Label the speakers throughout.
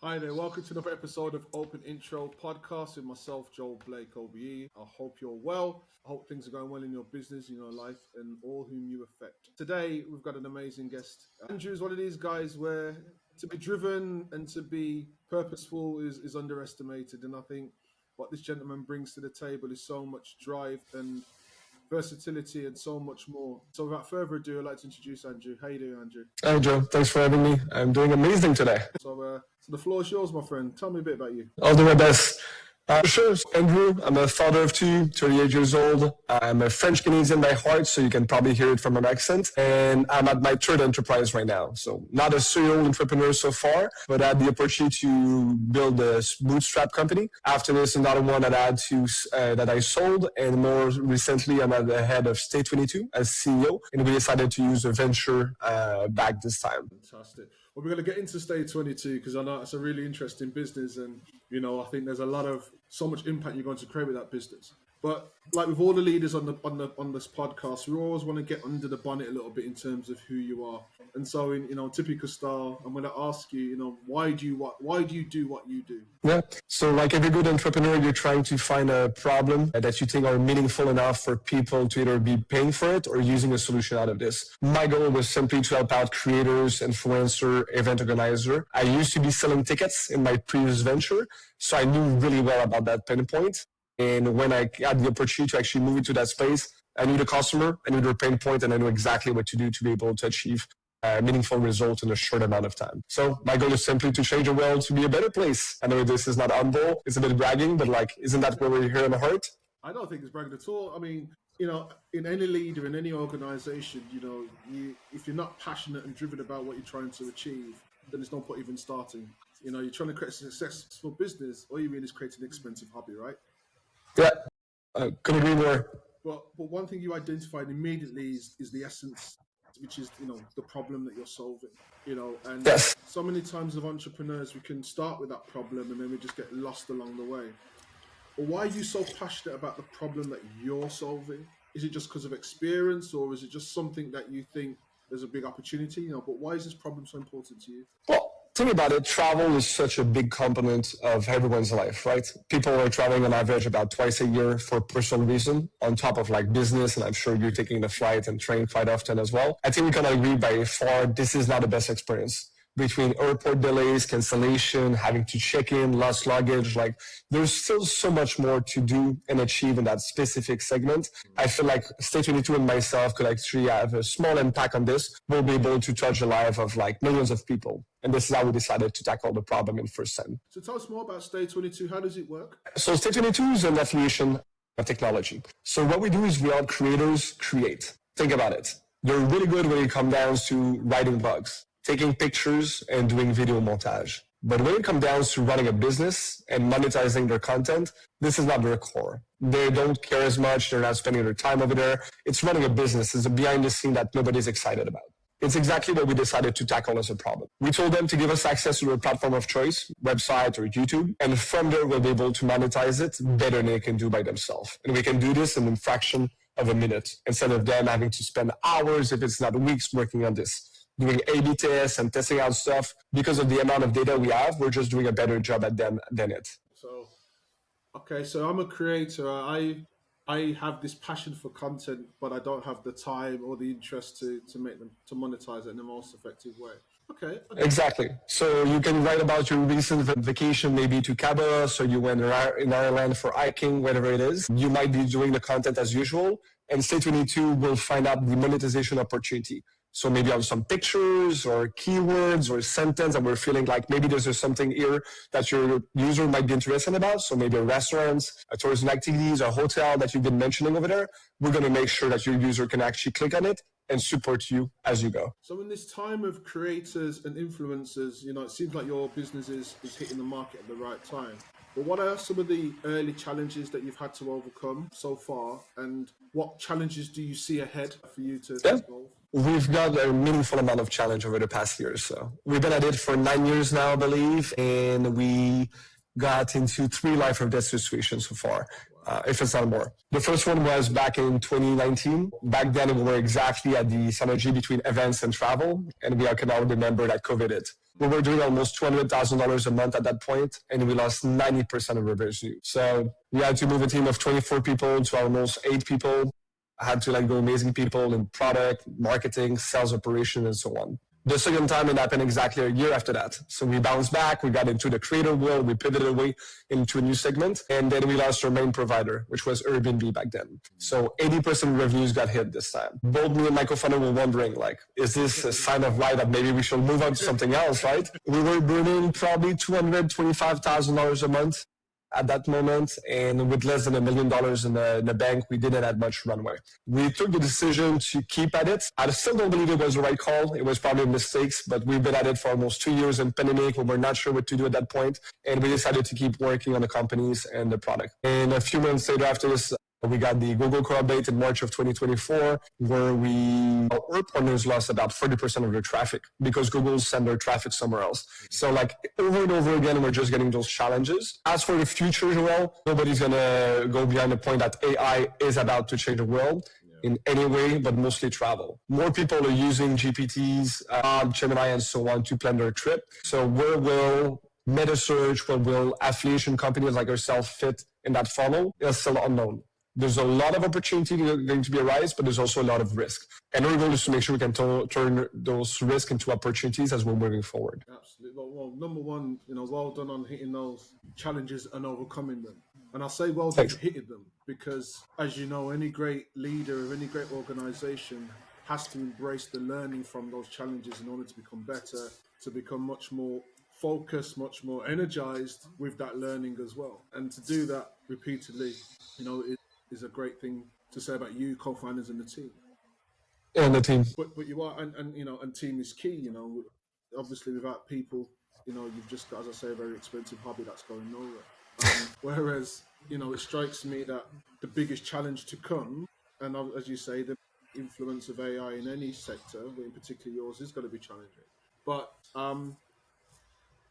Speaker 1: Hi there, welcome to another episode of OpenIntro Podcast with myself, Blake OBE. I hope you're well. I hope things are going well in your business, in your life, and all whom you affect. Today, we've got an amazing guest. Andrew is one of these guys where to be driven and to be purposeful is underestimated. And I think what this gentleman brings to the table is so much drive and versatility and so much more. So without further ado, I'd like to introduce Andrew. How you doing, Andrew?
Speaker 2: Hi, Joe. Thanks for having me. I'm doing amazing today.
Speaker 1: So the floor is yours, my friend. Tell me a bit about you.
Speaker 2: I'll do my best. Sure. Andrew, I'm a father of two, 38 years old. I'm a French-Canadian by heart, so you can probably hear it from my accent. And I'm at my third enterprise right now. So not a serial entrepreneur so far, but I had the opportunity to build a bootstrap company. After this, another one that I sold. And more recently, I'm at the head of Stay22 as CEO. And we decided to use a venture back this time.
Speaker 1: Fantastic. Well, we're going to get into Stay22 because I know it's a really interesting business. And, you know, I think there's so much impact you're going to create with that business. But like with all the leaders on this podcast, we always want to get under the bonnet a little bit in terms of who you are. And so, in typical style, I'm going to ask you, why do you do what you do?
Speaker 2: Yeah. So like every good entrepreneur, you're trying to find a problem that you think are meaningful enough for people to either be paying for it or using a solution out of this. My goal was simply to help out creators, influencer, event organizer. I used to be selling tickets in my previous venture, so I knew really well about that pain point. And when I had the opportunity to actually move into that space, I knew the customer, I knew their pain point, and I knew exactly what to do to be able to achieve meaningful results in a short amount of time. So my goal is simply to change the world to be a better place. I know this is not humble, it's a bit bragging, but isn't that where we're here in the heart?
Speaker 1: I don't think it's bragging at all. I mean, in any leader, in any organization, if you're not passionate and driven about what you're trying to achieve, then there's no point even starting. You're trying to create a successful business, all you mean is create an expensive hobby, right?
Speaker 2: Yeah, couldn't agree more.
Speaker 1: But one thing you identified immediately is the essence, which is, the problem that you're solving, and
Speaker 2: yes.
Speaker 1: So many times of entrepreneurs, we can start with that problem and then we just get lost along the way. But why are you so passionate about the problem that you're solving? Is it just because of experience, or is it just something that you think there's a big opportunity, but why is this problem so important to you?
Speaker 2: Well, think about it. Travel is such a big component of everyone's life, right? People are traveling on average about twice a year for personal reason, on top of business. And I'm sure you're taking the flight and train quite often as well. I think we can agree by far this is not the best experience. Between airport delays, cancellation, having to check in, lost luggage, there's still so much more to do and achieve in that specific segment. I feel like Stay22 and myself could actually have a small impact on this. We'll be able to touch the life of millions of people. And this is how we decided to tackle the problem in first time.
Speaker 1: So tell us more about Stay22. How does it work?
Speaker 2: So Stay22 is an affiliation of technology. So what we do is we help creators create. Think about it. They're really good when it comes down to writing blogs, taking pictures and doing video montage. But when it comes down to running a business and monetizing their content, this is not their core. They don't care as much. They're not spending their time over there. It's running a business. It's a behind the scene that nobody's excited about. It's exactly what we decided to tackle as a problem. We told them to give us access to their platform of choice, website or YouTube, and from there we'll be able to monetize it better than they can do by themselves. And we can do this in a fraction of a minute instead of them having to spend hours, if it's not weeks, working on this. Doing A/B tests and testing out stuff. Because of the amount of data we have, we're just doing a better job at them than it.
Speaker 1: So I'm a creator. I have this passion for content, but I don't have the time or the interest to monetize it in the most effective way. Okay.
Speaker 2: Exactly. So you can write about your recent vacation, maybe to Cabo, so you went in Ireland for hiking, whatever it is. You might be doing the content as usual, and Stay22 will find out the monetization opportunity. So maybe on some pictures or keywords or sentence, and we're feeling maybe there's something here that your user might be interested about. So maybe a restaurant, a tourism activities, a hotel that you've been mentioning over there. We're going to make sure that your user can actually click on it and support you as you go.
Speaker 1: So in this time of creators and influencers, it seems like your business is hitting the market at the right time. But what are some of the early challenges that you've had to overcome so far? And what challenges do you see ahead for you to solve?
Speaker 2: We've got a meaningful amount of challenge over the past years. So we've been at it for 9 years now, I believe, and we got into 3 life or death situations so far, if it's not more. The first one was back in 2019. Back then, we were exactly at the synergy between events and travel, and we can all remember that COVID hit. We were doing almost $200,000 a month at that point, and we lost 90% of our revenue. So we had to move a team of 24 people to almost 8 people. I had to let go amazing people in product, marketing, sales operation, and so on. The second time it happened exactly a year after that. So we bounced back, we got into the creator world, we pivoted away into a new segment, and then we lost our main provider, which was Airbnb back then. So 80% of revenues got hit this time. Both me and my co-founder were wondering, like, is this a sign of life that maybe we should move on to something else, right? We were burning probably $225,000 a month at that moment, and with less than $1 million in the bank, we didn't have much runway. We took the decision to keep at it. I still don't believe it was the right call. It was probably mistakes, but we've been at it for almost 2 years in pandemic. We were not sure what to do at that point, and we decided to keep working on the companies and the product. And a few months later after this, we got the Google co-update in March of 2024, where our partners lost about 40% of their traffic because Google sent their traffic somewhere else. So like over and over again, we're just getting those challenges. As for the future, Joel, nobody's going to go behind the point that AI is about to change the world in any way, but mostly travel. More people are using GPTs, Gemini, and so on to plan their trip. So where will meta search, where will affiliation companies like ourselves fit in that funnel is still unknown. There's a lot of opportunity going to be arise, but there's also a lot of risk. And our goal is to make sure we can turn those risks into opportunities as we're moving forward.
Speaker 1: Absolutely. Well, number one, well done on hitting those challenges and overcoming them. And I'll say well done for hitting them because, as you know, any great leader of any great organization has to embrace the learning from those challenges in order to become better, to become much more focused, much more energized with that learning as well. And to do that repeatedly, is a great thing to say about you, co-founders, and the team.
Speaker 2: And the team.
Speaker 1: But you are, and team is key. Obviously without people, you've just got, as I say, a very expensive hobby that's going nowhere. Whereas, it strikes me that the biggest challenge to come, and as you say, the influence of AI in any sector, but in particular yours, is going to be challenging. But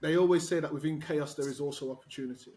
Speaker 1: they always say that within chaos there is also opportunity.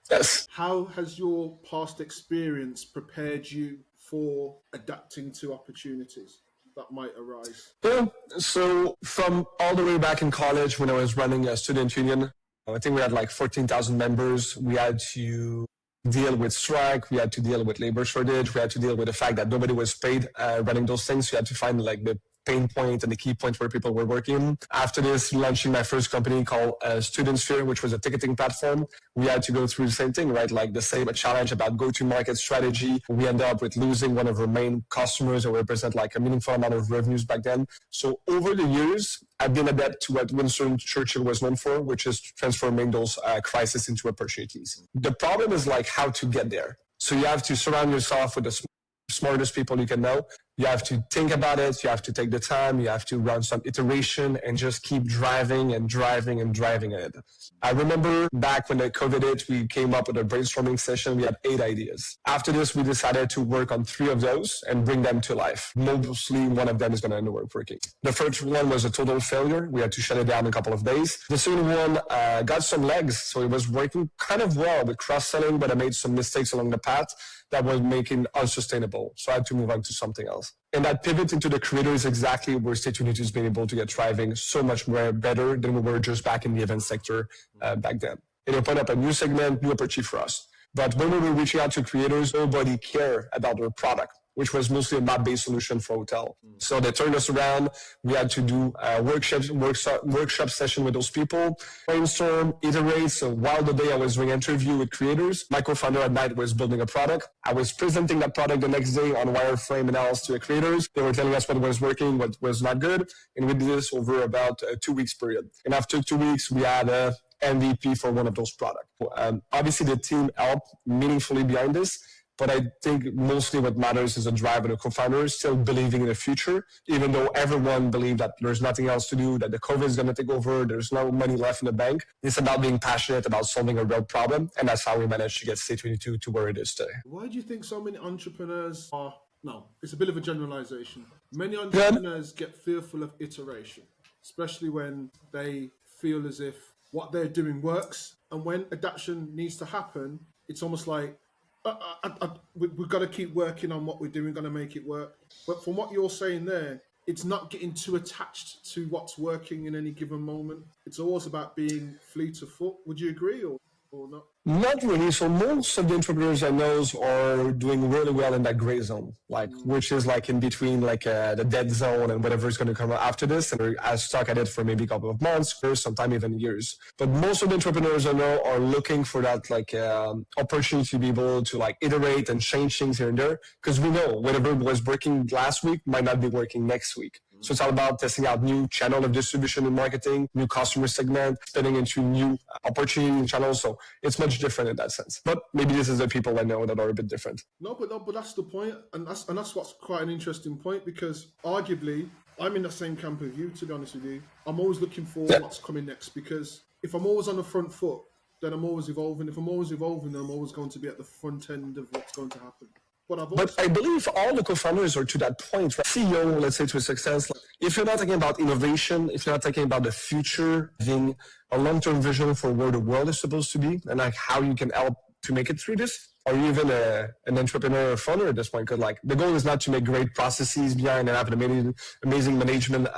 Speaker 2: Yes.
Speaker 1: How has your past experience prepared you for adapting to opportunities that might arise?
Speaker 2: Yeah. So from all the way back in college when I was running a student union, I think we had like 14,000 members. We had to deal with strike. We had to deal with labor shortage. We had to deal with the fact that nobody was paid running those things. So you had to find like the pain point and the key point where people were working. After this, launching my first company called StudentSphere, which was a ticketing platform, we had to go through the same thing, right? Like the same challenge about go-to-market strategy. We ended up with losing one of our main customers that represent like a meaningful amount of revenues back then. So over the years, I've been adept to what Winston Churchill was known for, which is transforming those crises into opportunities. The problem is like how to get there. So you have to surround yourself with the smartest people you can know. You have to think about it. You have to take the time. You have to run some iteration and just keep driving and driving and driving it. I remember back when the COVID hit, we came up with a brainstorming session. We had 8 ideas. After this, we decided to work on 3 of those and bring them to life. Mostly one of them is going to end up working. The first one was a total failure. We had to shut it down in a couple of days. The second one got some legs. So it was working kind of well with cross-selling, but I made some mistakes along the path that was making unsustainable. So I had to move on to something else. And that pivot into the creator is exactly where Stay22 has been able to get thriving so much more better than we were just back in the event sector back then. It opened up a new segment, new opportunity for us. But when we were reaching out to creators, nobody cared about their product, which was mostly a map-based solution for hotel. So they turned us around. We had to do a workshop session with those people, brainstorm, iterate. So while the day I was doing interview with creators, my co-founder at night was building a product. I was presenting that product the next day on wireframe and else to the creators. They were telling us what was working, what was not good. And we did this over about a 2 weeks period. And after 2 weeks, we had a MVP for one of those products. Obviously, the team helped meaningfully behind this. But I think mostly what matters is a drive of the co-founders still believing in the future, even though everyone believed that there's nothing else to do, that the COVID is going to take over, there's no money left in the bank. It's about being passionate about solving a real problem. And that's how we managed to get Stay22 to where it is today.
Speaker 1: Why do you think so many entrepreneurs are, no, it's a bit of a generalization. Many entrepreneurs get fearful of iteration, especially when they feel as if what they're doing works. And when adaptation needs to happen, it's almost like, we've got to keep working on what we're doing, going to make it work. But from what you're saying there, it's not getting too attached to what's working in any given moment. It's always about being fleet of foot. Would you agree or not?
Speaker 2: Not really. So most of the entrepreneurs I know are doing really well in that gray zone, like which is like in between like the dead zone and whatever is going to come after this, and are stuck at it for maybe a couple of months, or sometimes even years. But most of the entrepreneurs I know are looking for that like opportunity to be able to like iterate and change things here and there, because we know whatever was working last week might not be working next week. So it's all about testing out new channel of distribution and marketing, new customer segment, spinning into new opportunity channels. So it's much different in that sense. But maybe this is the people I know that are a bit different.
Speaker 1: No, but that's the point, and that's what's quite an interesting point, because arguably I'm in the same camp as you. To be honest with you, I'm always looking for what's coming next, because if I'm always on the front foot, then I'm always evolving. If I'm always evolving, then I'm always going to be at the front end of what's going to happen. But
Speaker 2: I believe all the co-founders are to that point, right? CEO, let's say, to a success. If you're not talking about innovation, if you're not talking about the future, having a long-term vision for where the world is supposed to be, and like how you can help to make it through this, are you even an entrepreneur or founder at this point? Because like the goal is not to make great processes behind and have an amazing management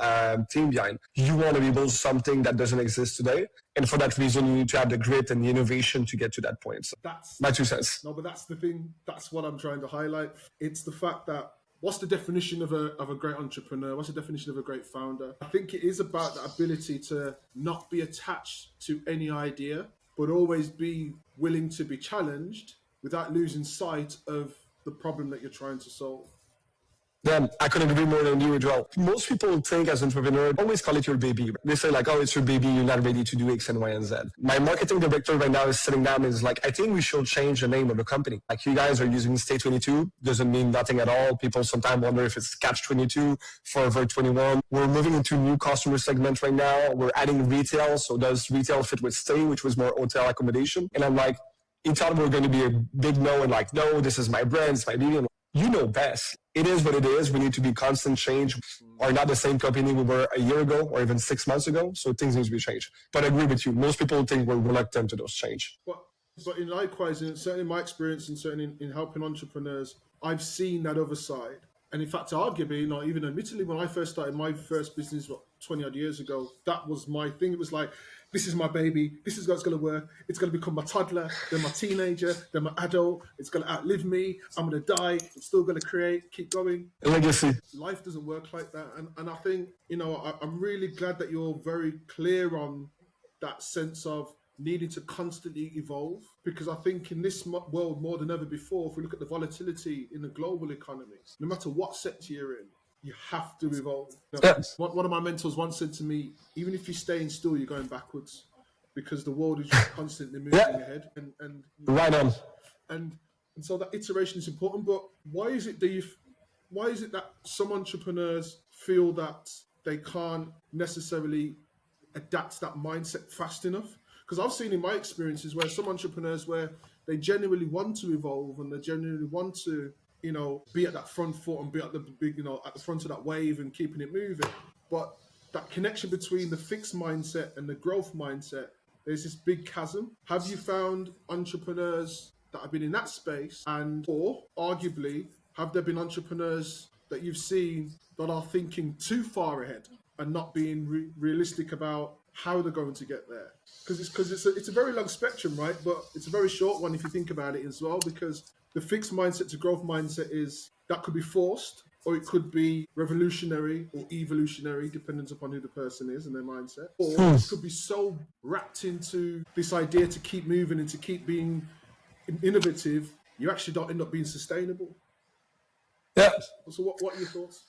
Speaker 2: team behind. You want to be build something that doesn't exist today. And for that reason, you need to have the grit and the innovation to get to that point. So that's my 2 cents.
Speaker 1: No, but that's the thing. That's what I'm trying to highlight. It's the fact that what's the definition of a great entrepreneur? What's the definition of a great founder? I think it is about the ability to not be attached to any idea, but always be willing to be challenged without losing sight of the problem that you're trying to solve.
Speaker 2: Yeah, I couldn't agree more than you as well. Most people think as entrepreneur, always call it your baby. They say like, oh, it's your baby, you're not ready to do X and Y and Z. My marketing director right now is sitting down and is like, I think we should change the name of the company. Like you guys are using Stay22, doesn't mean nothing at all. People sometimes wonder if it's Catch-22, Forever 21. We're moving into new customer segments right now. We're adding retail. So does retail fit with Stay, which was more hotel accommodation? And I'm like, in thought we're going to be a big no and like, no, this is my brand, it's my baby. And you know best. It is what it is. We need to be constant change. Are not the same company we were a year ago or even 6 months ago. So things need to be changed. But I agree with you. Most people think we're reluctant to those change.
Speaker 1: But in likewise, certainly in my experience and certainly in helping entrepreneurs, I've seen that other side. And in fact, arguably, not even admittedly, when I first started my first business, 20 odd years ago, that was my thing. It was like, this is my baby. This is what's going to work. It's going to become my toddler, then my teenager, then my adult. It's going to outlive me. I'm going to die. It's still going to keep going.
Speaker 2: Legacy.
Speaker 1: Life doesn't work like that. And I think, I'm really glad that you're very clear on that sense of needing to constantly evolve, because I think in this world more than ever before, if we look at the volatility in the global economy, no matter what sector you're in, you have to evolve. One of my mentors once said to me, even if you're staying still, you're going backwards, because the world is just constantly moving ahead. And
Speaker 2: right on.
Speaker 1: And so that iteration is important. But why is it that some entrepreneurs feel that they can't necessarily adapt that mindset fast enough? Because I've seen in my experiences where some entrepreneurs, where they genuinely want to evolve and they genuinely want to, be at that front foot and be at the big, at the front of that wave and keeping it moving. But that connection between the fixed mindset and the growth mindset, there's this big chasm. Have you found entrepreneurs that have been in that space, or arguably, have there been entrepreneurs that you've seen that are thinking too far ahead and not being realistic about how they're going to get there? Because it's a very long spectrum, right? But it's a very short one if you think about it as well, because the fixed mindset to growth mindset that could be forced, or it could be revolutionary or evolutionary, depending upon who the person is and their mindset. Or it could be so wrapped into this idea to keep moving and to keep being innovative, you actually don't end up being sustainable.
Speaker 2: Yeah.
Speaker 1: So what are your thoughts?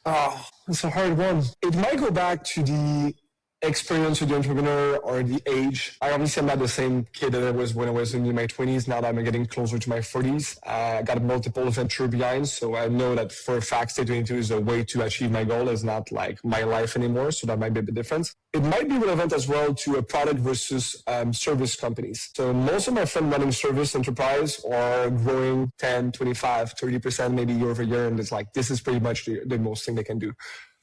Speaker 2: It's a hard one. It might go back to the experience of the entrepreneur or the age. I obviously am not the same kid that I was when I was in my 20s. Now that I'm getting closer to my 40s, I got multiple venture behind. So I know that for a fact, Stay22 is a way to achieve my goal. It's not like my life anymore. So that might be a bit different. It might be relevant as well to a product versus service companies. So most of my friends running service enterprise are growing 10, 25, 30% maybe year over year. And it's like, this is pretty much the most thing they can do.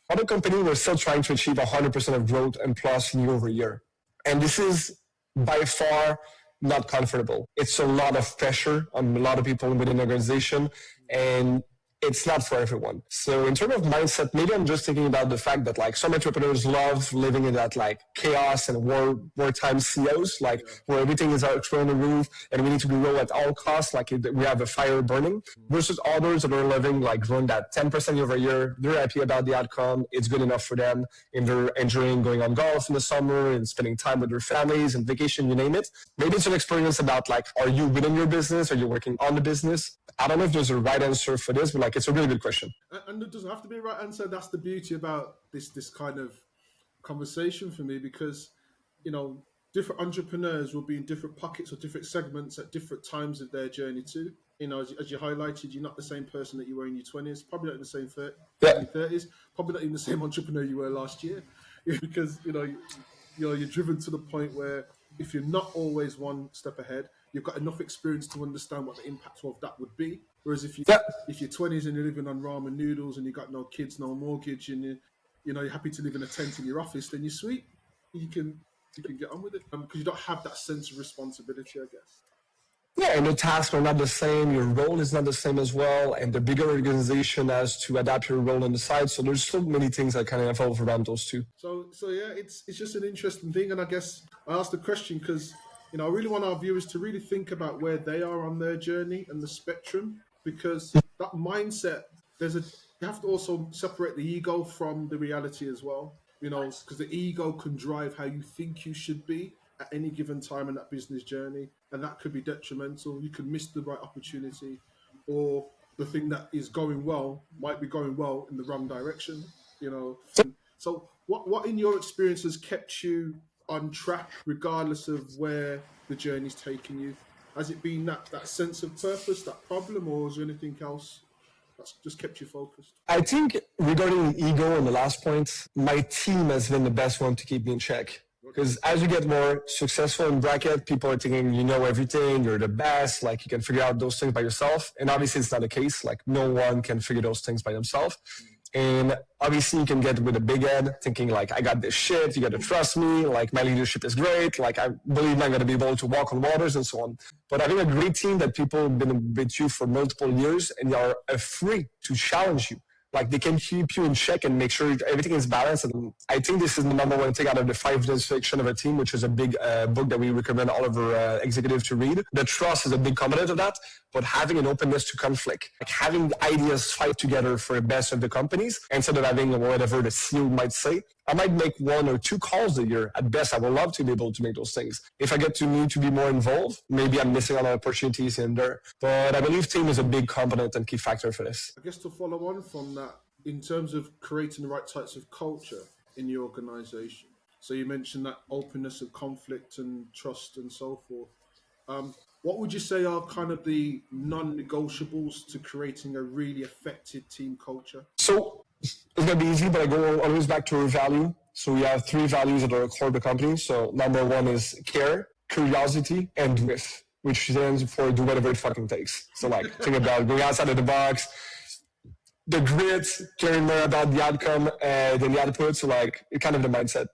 Speaker 2: Other companies were still trying to achieve 100% of growth and plus year over year. And this is by far not comfortable. It's a lot of pressure on a lot of people within the organization. And it's not for everyone. So in terms of mindset, maybe I'm just thinking about the fact that like some entrepreneurs love living in that like chaos and wartime CEOs, like where everything is out on the roof and we need to grow at all costs, like we have a fire burning, versus others that are living like growing that 10% year over year. They're happy about the outcome. It's good enough for them, and they're enjoying going on golf in the summer and spending time with their families and vacation, you name it. Maybe it's an experience about like, are you within your business? Are you working on the business? I don't know if there's a right answer for this, but like it's a really good question.
Speaker 1: And it doesn't have to be a right answer. That's the beauty about this kind of conversation for me, because different entrepreneurs will be in different pockets or different segments at different times of their journey too. As you highlighted, you're not the same person that you were in your 20s, probably not in the same 30s, probably not even the same entrepreneur you were last year, because you're driven to the point where if you're not always one step ahead, you've got enough experience to understand what the impact of that would be. Whereas if you're 20s and you're living on ramen noodles and you got no kids, no mortgage, and you're happy to live in a tent in your office, then you're sweet. You can get on with it because you don't have that sense of responsibility, I guess.
Speaker 2: Yeah, and the tasks are not the same. Your role is not the same as well. And the bigger organization has to adapt your role on the side. So there's so many things that kind of evolve around those two.
Speaker 1: So yeah, it's just an interesting thing. And I guess I asked the question because, I really want our viewers to really think about where they are on their journey and the spectrum, because that mindset, you have to also separate the ego from the reality as well, because the ego can drive how you think you should be at any given time in that business journey. And that could be detrimental. You could miss the right opportunity, or the thing that is going well might be going well in the wrong direction, So what in your experience has kept you on track regardless of where the journey's taking you? Has it been that sense of purpose, that problem, or is there anything else that's just kept you focused?
Speaker 2: I think regarding ego on the last point, my team has been the best one to keep me in check. Because as you get more successful in bracket, people are thinking you know everything, you're the best, like you can figure out those things by yourself. And obviously it's not the case. Like no one can figure those things by themselves. And obviously you can get with a big head thinking like, I got this shit, you got to trust me, like my leadership is great, like I believe I'm going to be able to walk on waters and so on. But having a great team that people have been with you for multiple years and they are afraid to challenge you. Like they can keep you in check and make sure everything is balanced. And I think this is the number one thing out of the 5 Section of a Team, which is a big book that we recommend all of our executives to read. The trust is a big component of that, but having an openness to conflict, like having ideas fight together for the best of the companies instead of having whatever the CEO might say. I might make 1 or 2 calls a year. At best, I would love to be able to make those things. If I get to need to be more involved, maybe I'm missing on opportunities in there. But I believe team is a big component and key factor for this.
Speaker 1: I guess to follow on from that, in terms of creating the right types of culture in your organization. So you mentioned that openness of conflict and trust and so forth. What would you say are kind of the non-negotiables to creating a really effective team culture?
Speaker 2: So it's going to be easy, but I go always back to our value. So we have 3 values that are core of the company. So number 1 is care, curiosity, and drift, which stands for do whatever it fucking takes. So like think about going outside of the box, the grit, caring more about the outcome than the output. So like kind of the mindset.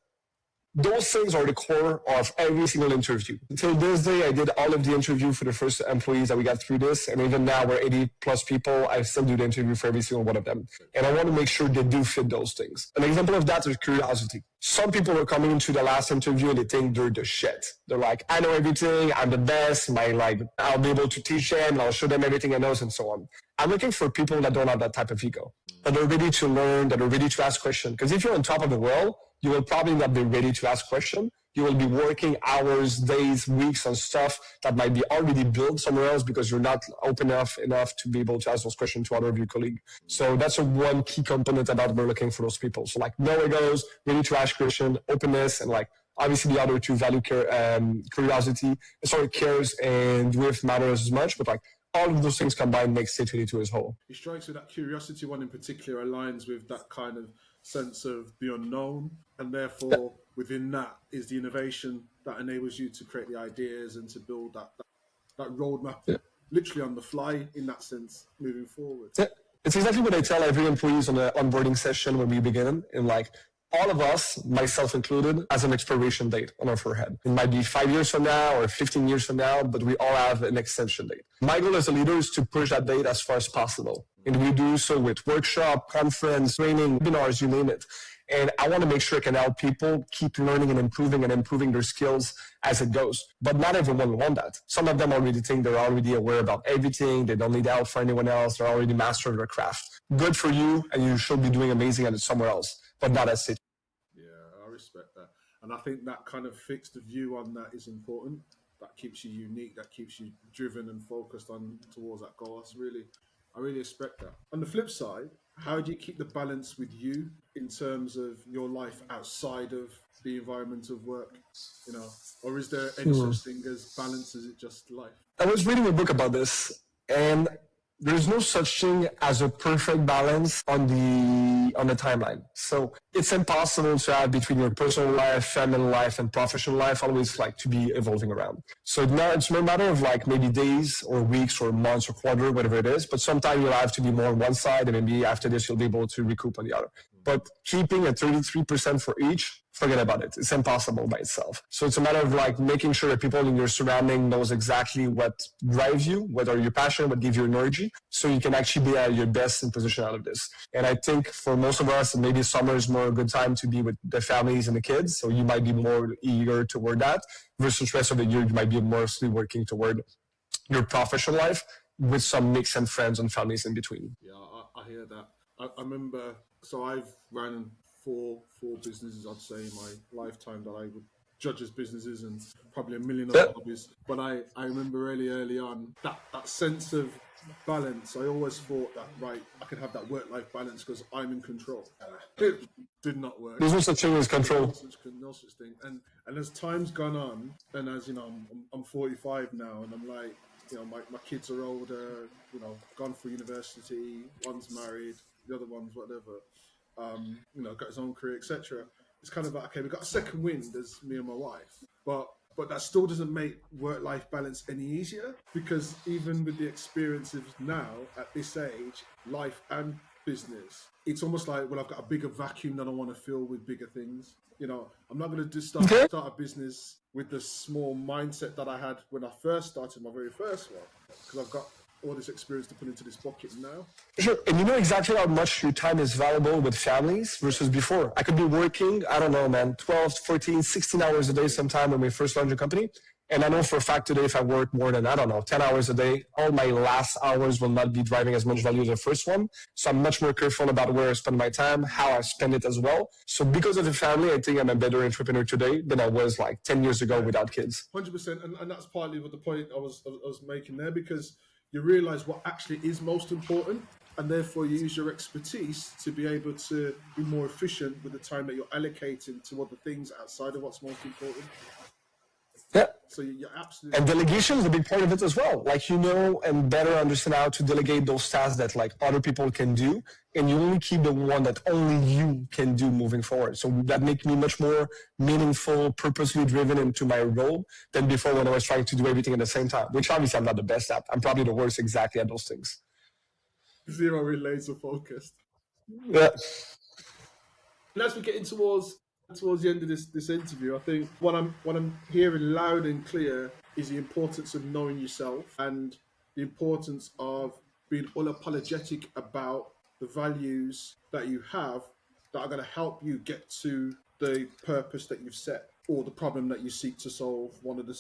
Speaker 2: Those things are the core of every single interview. Until this day, I did all of the interview for the first employees that we got through this. And even now we're 80 plus people. I still do the interview for every single one of them. And I want to make sure they do fit those things. An example of that is curiosity. Some people are coming into the last interview and they think they're the shit. They're like, I know everything. I'm the best. I'll be able to teach them. I'll show them everything I know and so on. I'm looking for people that don't have that type of ego, that are ready to learn, that are ready to ask questions. Because if you're on top of the world, you will probably not be ready to ask questions. You will be working hours, days, weeks on stuff that might be already built somewhere else because you're not open enough to be able to ask those questions to other of your colleagues. So that's one key component about we're looking for those people. So like no egos, ready to ask questions, openness, and like obviously the other 2 value cares and drift matters as much, but like all of those things combined makes Stay22 as a whole.
Speaker 1: It strikes me that curiosity one in particular aligns with that kind of sense of the unknown, and therefore within that is the innovation that enables you to create the ideas and to build that roadmap literally on the fly in that sense moving forward.
Speaker 2: Yeah. It's exactly what I tell every employee on the onboarding session when we begin, and like all of us, myself included, has an expiration date on our forehead. It might be 5 years from now or 15 years from now, but we all have an extension date. My goal as a leader is to push that date as far as possible. And we do so with workshop, conference, training, webinars, you name it. And I want to make sure I can help people keep learning and improving their skills as it goes. But not everyone will want that. Some of them already think they're already aware about everything. They don't need help for anyone else. They're already mastered their craft. Good for you, and you should be doing amazing at it somewhere else, but not as it.
Speaker 1: Yeah, I respect that. And I think that kind of fixed view on that is important. That keeps you unique, that keeps you driven and focused on towards that goal. I really respect that. On the flip side, how do you keep the balance with you in terms of your life outside of the environment of work? You know, or is there any such thing as balance? Is it just life?
Speaker 2: I was reading a book about this, and there's no such thing as a perfect balance on the timeline. So it's impossible to have between your personal life, family life, and professional life always like to be evolving around. So now it's no matter of like maybe days or weeks or months or quarter, whatever it is, but sometimes you'll have to be more on one side, and maybe after this you'll be able to recoup on the other. But keeping a 33% for each, forget about it. It's impossible by itself. So it's a matter of like making sure that people in your surrounding knows exactly what drives you, what are your passion, what gives you energy, so you can actually be at your best in position out of this. And I think for most of us, maybe summer is more a good time to be with the families and the kids. So you might be more eager toward that versus the rest of the year, you might be mostly working toward your professional life with some mix and friends and families in between.
Speaker 1: Yeah, I hear that. I remember, so I've ran four businesses, I'd say, in my lifetime that I would judge as businesses, and probably a million other hobbies. But I remember early on that sense of balance. I always thought that, right, I could have that work-life balance because I'm in control. It did not work.
Speaker 2: There's no such thing as control.
Speaker 1: No such thing. And as time's gone on, and as you know, I'm 45 now, and I'm like, you know, my kids are older, you know, gone for university, one's married, the other one's whatever, you know, got his own career, etc. It's kind of like, okay, we've got a second wind as me and my wife, but that still doesn't make work-life balance any easier, because even with the experiences now at this age, life and business, it's almost like, well, I've got a bigger vacuum that I want to fill with bigger things. You know, I'm not going to just start a business with the small mindset that I had when I first started my very first one, because I've got all this experience to put into this bucket now.
Speaker 2: Sure, and you know exactly how much your time is valuable with families versus before. I could be working, I don't know, man, 12, 14, 16 hours a day sometime when we first launched the company. And I know for a fact today, if I work more than, 10 hours a day, all my last hours will not be driving as much value as the first one. So I'm much more careful about where I spend my time, how I spend it as well. So because of the family, I think I'm a better entrepreneur today than I was like 10 years ago without kids.
Speaker 1: 100%. And that's partly what the point I was making there, because you realize what actually is most important, and therefore you use your expertise to be able to be more efficient with the time that you're allocating to other things outside of what's most important.
Speaker 2: Yeah.
Speaker 1: So you're absolutely...
Speaker 2: And delegation is a big part of it as well. Like, you know, and better understand how to delegate those tasks that like other people can do. And you only keep the one that only you can do moving forward. So that makes me much more meaningful, purposely driven into my role than before when I was trying to do everything at the same time, which obviously I'm not the best at. I'm probably the worst exactly at those things.
Speaker 1: Zero laser focused.
Speaker 2: Yeah.
Speaker 1: And as we're getting towards the end of this interview, I think what I'm hearing loud and clear is the importance of knowing yourself, and the importance of being unapologetic about the values that you have that are going to help you get to the purpose that you've set, or the problem that you seek to solve. One of the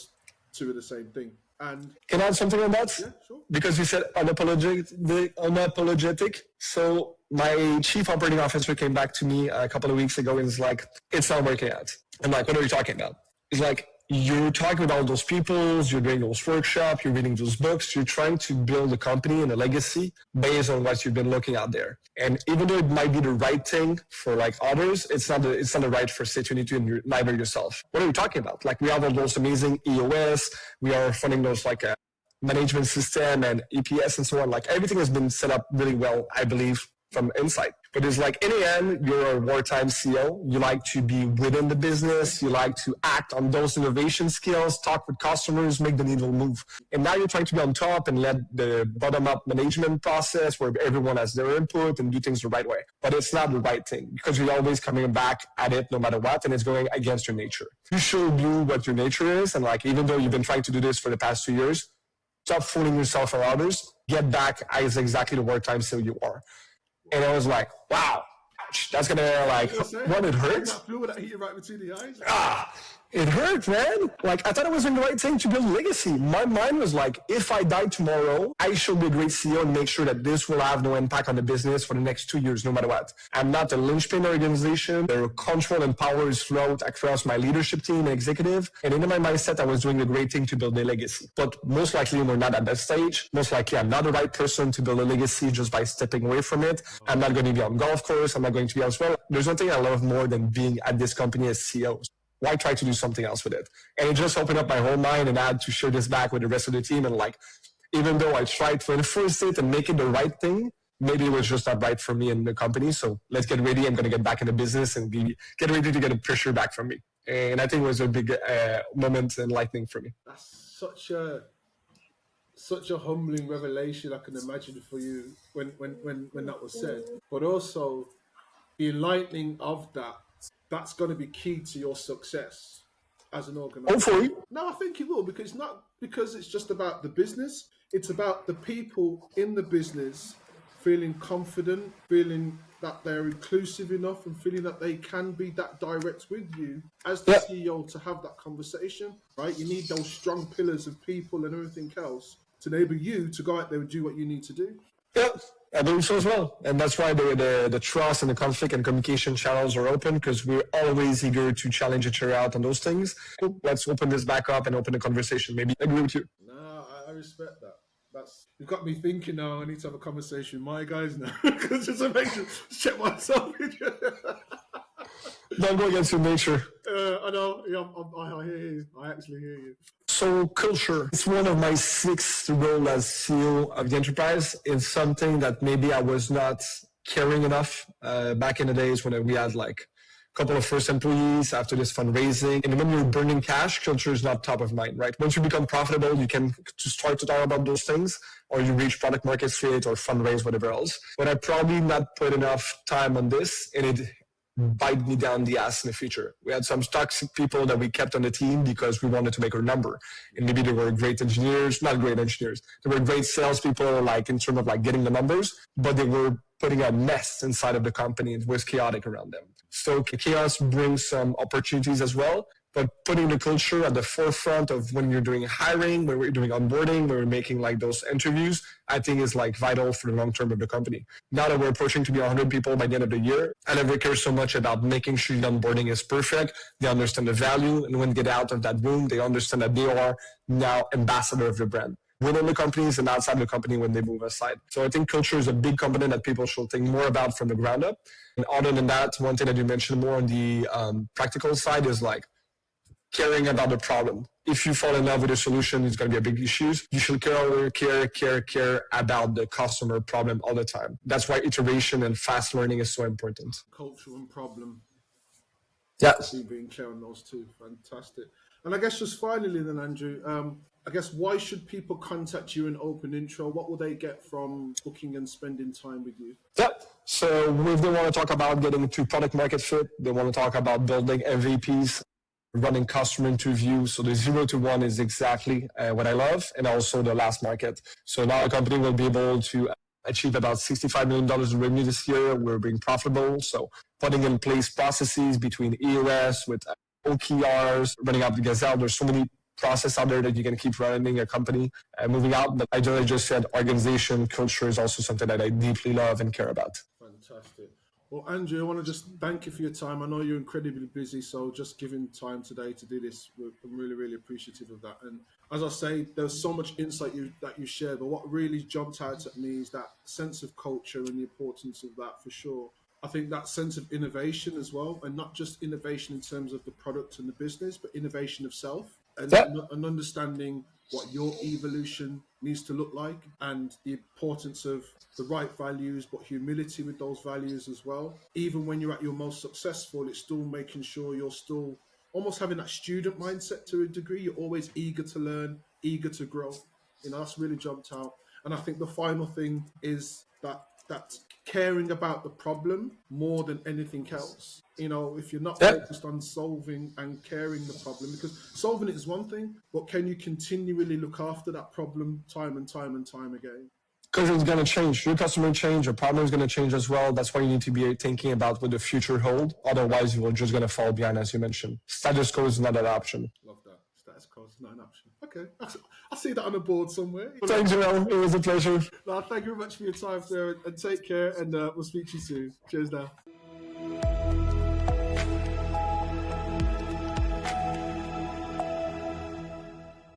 Speaker 1: two are the same thing. And
Speaker 2: can I add something on that?
Speaker 1: Yeah, sure.
Speaker 2: Because you said unapologetic. So my chief operating officer came back to me a couple of weeks ago and was like, it's not working out. I'm like, what are you talking about? He's like, you're talking with all those people, you're doing those workshops, you're reading those books, you're trying to build a company and a legacy based on what you've been looking out there. And even though it might be the right thing for like others, it's not the right for Stay22 and neither yourself. What are you talking about? Like, we have all those amazing EOS, we are funding those like a management system and EPS and so on. Like, everything has been set up really well, I believe, from inside. But it's like, in the end, you're a wartime CEO. You like to be within the business. You like to act on those innovation skills, talk with customers, make the needle move. And now you're trying to be on top and let the bottom-up management process where everyone has their input and do things the right way. But it's not the right thing, because you're always coming back at it no matter what, and it's going against your nature. You show you what your nature is, and like, even though you've been trying to do this for the past 2 years, stop fooling yourself or others. get back as exactly the word time still you are. And I was like, wow, that's gonna like, what, it hurts?
Speaker 1: That fluid that hit you right between the eyes.
Speaker 2: It hurt, man. Like, I thought it was the right thing to build legacy. My mind was like, if I die tomorrow, I should be a great CEO and make sure that this will have no impact on the business for the next 2 years, no matter what. I'm not a linchpin organization. The control and power is flowed across my leadership team and executive. And in my mindset, I was doing the great thing to build a legacy. But most likely, we're not at that stage. Most likely, I'm not the right person to build a legacy just by stepping away from it. I'm not going to be on golf course. I'm not going to be elsewhere. There's nothing I love more than being at this company as CEO. Why try to do something else with it? And it just opened up my whole mind, and I had to share this back with the rest of the team. And like, even though I tried for the first it and make it the right thing, maybe it was just not right for me and the company. So let's get ready. I'm going to get back in the business and get ready to get the pressure back from me. And I think it was a big moment and lightning for me.
Speaker 1: That's such a humbling revelation, I can imagine, for you when that was said. But also the enlightening of that's going to be key to your success as an organization.
Speaker 2: Hopefully.
Speaker 1: No, I think it will, because it's not because it's just about the business. It's about the people in the business feeling confident, feeling that they're inclusive enough, and feeling that they can be that direct with you as the CEO to have that conversation, right? You need those strong pillars of people and everything else to enable you to go out there and do what you need to do.
Speaker 2: Yeah, I believe so as well. And that's why the trust and the conflict and communication channels are open, because we're always eager to challenge each other out on those things. Let's open this back up and open the conversation. Maybe I agree with you.
Speaker 1: No, I respect that. You've got me thinking now. I need to have a conversation with my guys now, because just to make sure, check myself.
Speaker 2: Don't go against your nature.
Speaker 1: I know. Yeah, I hear you. I actually hear you.
Speaker 2: So culture, it's one of my 6 roles as CEO of the enterprise. It's something that maybe I was not caring enough back in the days when we had like a couple of first employees after this fundraising. And when you're burning cash, culture is not top of mind, right? Once you become profitable, you can start to talk about those things, or you reach product market fit or fundraise, whatever else. But I probably not put enough time on this, and it bite me down the ass in the future. We had some toxic people that we kept on the team because we wanted to make our number. And maybe they were great engineers, not great engineers. They were great salespeople, like in terms of like getting the numbers, but they were putting a mess inside of the company. It was chaotic around them. So chaos brings some opportunities as well. But putting the culture at the forefront of when you're doing hiring, when we're doing onboarding, when we're making like those interviews, I think is like vital for the long term of the company. Now that we're approaching to be 100 people by the end of the year, I never care so much about making sure the onboarding is perfect. They understand the value, and when they get out of that room, they understand that they are now ambassador of the brand within the companies and outside the company when they move aside. So I think culture is a big component that people should think more about from the ground up. And other than that, one thing that you mentioned more on the practical side is like caring about the problem. If you fall in love with a solution, it's going to be a big issue. You should care about the customer problem all the time. That's why iteration and fast learning is so important.
Speaker 1: Culture and problem.
Speaker 2: Yeah.
Speaker 1: Being clear on those two. Fantastic. And I guess just finally then, Andrew, I guess why should people contact you in OpenIntro? What will they get from booking and spending time with you?
Speaker 2: Yeah. So if they want to talk about getting to product market fit, they want to talk about building MVPs, running customer interviews. So the 0 to 1 is exactly what I love, and also the last market. So now the company will be able to achieve about $65 million in revenue this year. We're being profitable. So putting in place processes between EOS with OKRs, running out the Gazelle. There's so many process out there that you can keep running a company and moving out. But I just said organization culture is also something that I deeply love and care about.
Speaker 1: Fantastic. Well, Andrew, I want to just thank you for your time. I know you're incredibly busy, so just giving time today to do this, I'm really, really appreciative of that. And as I say, there's so much insight that you shared, but what really jumped out at me is that sense of culture and the importance of that, for sure. I think that sense of innovation as well, and not just innovation in terms of the product and the business, but innovation of self and understanding what your evolution needs to look like, and the importance of the right values, but humility with those values as well. Even when you're at your most successful, it's still making sure you're still almost having that student mindset to a degree. You're always eager to learn, eager to grow. That's really jumped out. And I think the final thing is that caring about the problem more than anything else. If you're not focused on solving and caring the problem, because solving it is one thing, but can you continually look after that problem time and time and time again?
Speaker 2: Because it's going to change. Your customer change, your partner is going to change as well. That's why you need to be thinking about what the future hold. Otherwise, you're just going to fall behind, as you mentioned. Status quo is not an option.
Speaker 1: Love that. Status quo is not an option. Okay. I see that on the board somewhere.
Speaker 2: Thanks, Joel. It was a pleasure.
Speaker 1: Thank you very much for your time, sir, and take care, and we'll speak to you soon. Cheers now.